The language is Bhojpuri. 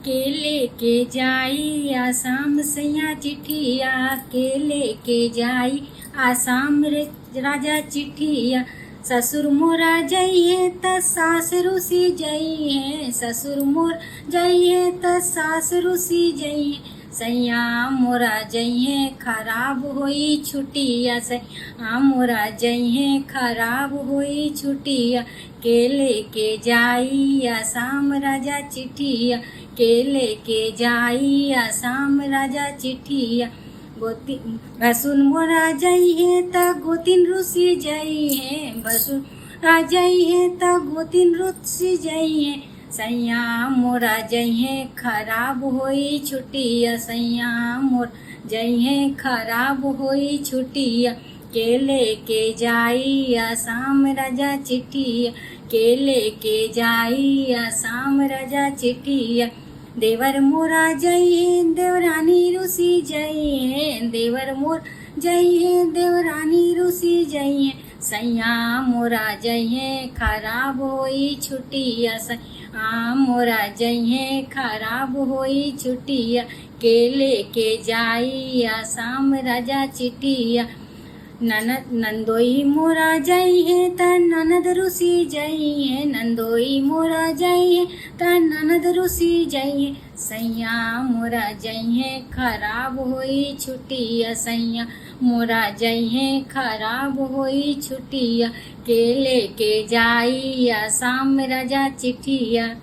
के लेके जाई आसाम सैया चिट्ठिया, के लेके जाई आसाम रे राजा चिट्ठिया। ससुर मोरा जइहे त सास रुसी जइहे, ससुर मोर जइहे त सास रुसी जइहे। सैया मोरा जइहे खराब होई छुट्टिया, सैया मोरा जइहे खराब होई छुट्टिया। के लेके जाई आसाम राजा चिट्ठिया, के लेके जाई आसाम राजा चिट्ठिया। गोतिन भसुन मोरा जइहे त गोतिन रुसी जइहे, भसुन मोरा जइहे त गोतिन रुसी जइहे। सैया मोरा जइहे खराब होई छुट्टिया, सैया मोर जइहे खराब होई छुट्टिया। के लेके जाई आसाम राजा चिट्ठिया, के लेके जाई आसाम राजा चिट्ठिया। देवर मोरा जइहे देवरानी रुसी जइहे, देवर मोर जइहे देवरानी रुसी जइहे। सैया मोरा जइहे खराब होई छुट्टिया, सैया मोरा जइहे खराब होई छुट्टिया। के लेके जाई आसाम राजा चिट्ठिया। ननद नंदोई मोरा जइहे त ननद रुसी जइहे, नंदोई मोरा जइहे त ननद रुसी जइहे। सैया मोरा जइहे खराब होई छुट्टिया, सैया मोरा जइहे खराब होई छुट्टिया। के लेके जाई आसाम राजा चिट्ठिया।